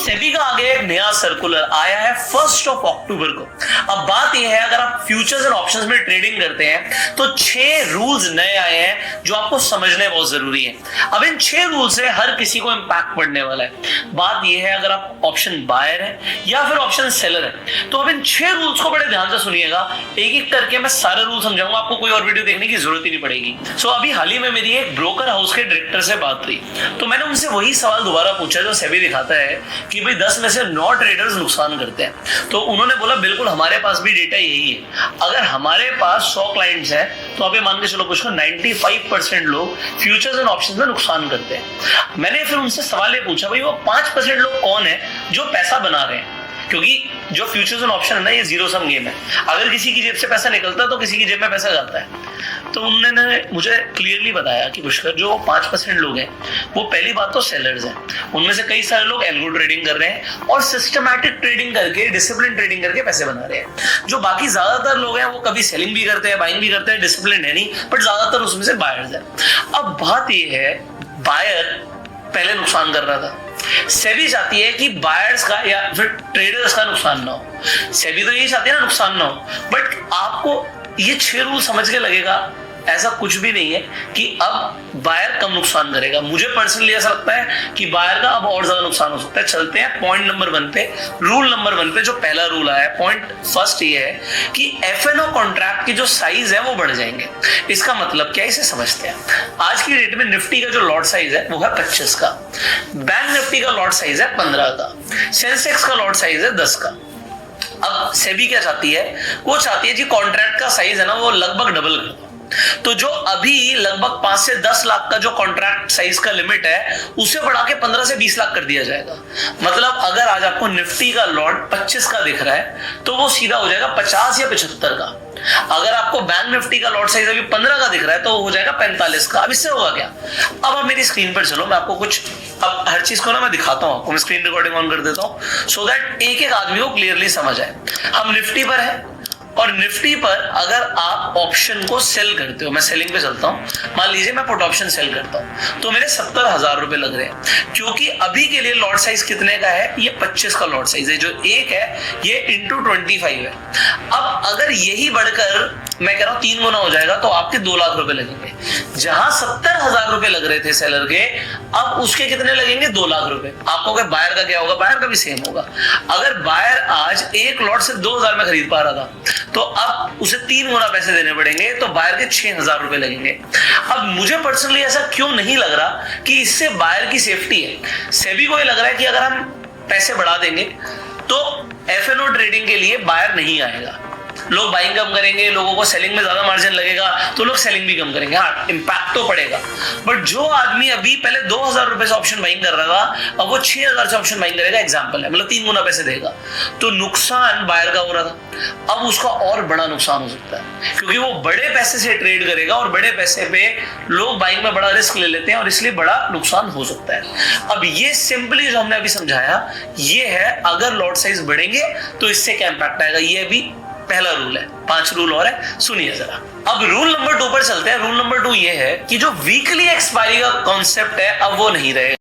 सेबी का आगे एक नया सर्कुलर आया है 1 अक्टूबर को। अब बात यह है, अगर आप फ्यूचर्स एंड ऑप्शंस में ट्रेडिंग करते हैं तो 6 रूल्स नए आए हैं जो आपको समझने बहुत जरूरी है। अब इन 6 रूल से हर किसी को इंपैक्ट पड़ने वाला है। बात यह है, अगर आप ऑप्शन बायर है या फिर ऑप्शन सेलर है तो अब इन 6 रूल्स को बड़े ध्यान से सुनिएगा। एक एक करके मैं सारे रूल समझाऊंगा, आपको कोई और वीडियो देखने की जरूरत ही नहीं पड़ेगी। सो अभी हाल ही में मेरी एक ब्रोकर हाउस के डायरेक्टर से बात हुई तो मैंने उनसे वही सवाल दोबारा पूछा जो सेबी दिखाता है कि भाई 10 में से 9 ट्रेडर्स नुकसान करते हैं। तो उन्होंने बोला बिल्कुल हमारे पास भी डेटा यही है। अगर हमारे पास 100 क्लाइंट्स हैं तो आप ये मान के चलो कुछ 95% लोग फ्यूचर्स एंड ऑप्शंस में नुकसान करते हैं। मैंने फिर उनसे सवाल ये पूछा भाई वो 5% लोग कौन है जो पैसा बना रहे हैं, क्योंकि जो फ्यूचर्स एंड ऑप्शन है ना ये जीरो सम गेम है। अगर किसी की जेब से पैसा निकलता है तो किसी की जेब में पैसा जाता है। तो उन्होंने मुझे क्लियरली बताया कि पुष्कर जो 5% लोग हैं वो पहली बात तो सेलर्स हैं, उनमें से कई सारे लोग एल्गो ट्रेडिंग कर रहे हैं और सिस्टमैटिक ट्रेडिंग करके डिसिप्लिन ट्रेडिंग करके पैसे बना रहे हैं। जो बाकी ज्यादातर लोग हैं वो कभी सेलिंग भी करते हैं, बाइंग भी करते हैं, डिसिप्लिन है नहीं, बट ज्यादातर उसमें से बायर्स हैं। अब बात ये है, बायर पहले नुकसान कर रहा था। सेबी चाहती है कि बायर्स का या फिर ट्रेडर्स का नुकसान ना हो। सेबी तो यही चाहती है ना नुकसान ना हो, बट आपको ये 6 रूल समझ के लगेगा ऐसा कुछ भी नहीं है कि अब बायर कम नुकसान करेगा। मुझे पर्सनली ऐसा लगता है कि बायर का अब और ज्यादा नुकसान हो सकता है। चलते हैं पॉइंट नंबर 1 पे, रूल नंबर 1 पे। जो पहला रूल आया है, पॉइंट फर्स्ट ये है कि एफएनओ कॉन्ट्रैक्ट की जो साइज है वो बढ़ जाएंगे। इसका मतलब क्या, इसे समझते हैं। आज की डेट में निफ्टी का जो लॉट साइज है वो है 25 का, बैंक निफ्टी का लॉट साइज है 15 का, सेंसेक्स का लॉट साइज है 10 का। अब सेबी क्या चाहती है, वो चाहती है जी कॉन्ट्रैक्ट का साइज है ना वो लगभग डबल कर दो। तो जो अभी लगभग 5 से 10 लाख का जो कॉन्ट्रैक्ट साइज का लिमिट है उसे बढ़ा के 15 से 20 लाख कर दिया जाएगा। मतलब अगर आज आपको निफ्टी का लॉट 25 का दिख रहा है तो वो सीधा हो जाएगा 50 या 75 का। अगर आपको बैंक निफ्टी का लॉट साइज अभी 15 का दिख रहा है तो वो हो जाएगा 45 का। अब इससे होगा क्या, अब आप मेरी स्क्रीन पर चलो, मैं आपको कुछ अब हर चीज को ना मैं दिखाता हूं आपको। मैं स्क्रीन रिकॉर्डिंग ऑन कर देता हूं सो दैट एक एक आदमी को क्लियरली समझ आए। हम निफ्टी पर है और निफ्टी पर अगर आप ऑप्शन को सेल करते हो, मैं सेलिंग पे चलता हूं, मान लीजिए मैं पुट ऑप्शन सेल करता हूं तो मेरे 70,000 रुपए लग रहे हैं, क्योंकि अभी के लिए लॉट साइज कितने का है, ये 25 का लॉट साइज है। जो एक है ये इंटू 25 है। अब अगर यही बढ़कर मैं कह रहा हूं 3 गुना हो जाएगा तो आपके 2 लाख रुपए लगेंगे। जहां 70,000 रुपए लग रहे थे सेलर के, अब उसके कितने लगेंगे, 2 लाख रुपए। आपको क्या बायर का क्या होगा, बायर का भी सेम होगा। अगर बायर आज एक लॉट से 2,000 में खरीद पा रहा था तो अब उसे 3 गुना पैसे देने पड़ेंगे, तो बायर के 6,000 रुपए लगेंगे। अब मुझे पर्सनली ऐसा क्यों नहीं लग रहा कि इससे बायर की सेफ्टी है। सेबी को ये लग रहा है कि अगर हम पैसे बढ़ा देंगे तो एफएनओ ट्रेडिंग के लिए बायर नहीं आएगा, लोग बाइंग कम करेंगे, लोगों को सेलिंग में ज्यादा मार्जिन लगेगा तो लोग सेलिंग भी कम करेंगे। हाँ, इंपैक्ट तो पड़ेगा, बट जो आदमी अभी पहले 2,000 रुपए से ऑप्शन बाइंग कर रहा था अब वो 6,000 से ऑप्शन बाइंग करेगा, एग्जांपल है, मतलब 3 गुना पैसे देगा, तो नुकसान बायर का हो रहा था, अब उसका और बड़ा नुकसान हो सकता है, क्योंकि वो बड़े पैसे से ट्रेड करेगा और बड़े पैसे पे लोग बाइंग में बड़ा रिस्क ले लेते हैं और इसलिए बड़ा नुकसान हो सकता है। अब ये सिंपली जो हमने अभी समझाया ये है, अगर लॉट साइज बढ़ेंगे तो इससे क्या इंपैक्ट आएगा, ये भी पहला रूल है। 5 रूल और है, सुनिए जरा। अब रूल नंबर 2 पर चलते हैं। रूल नंबर 2 ये है कि जो वीकली एक्सपायरी का कॉन्सेप्ट है अब वो नहीं रहेगा।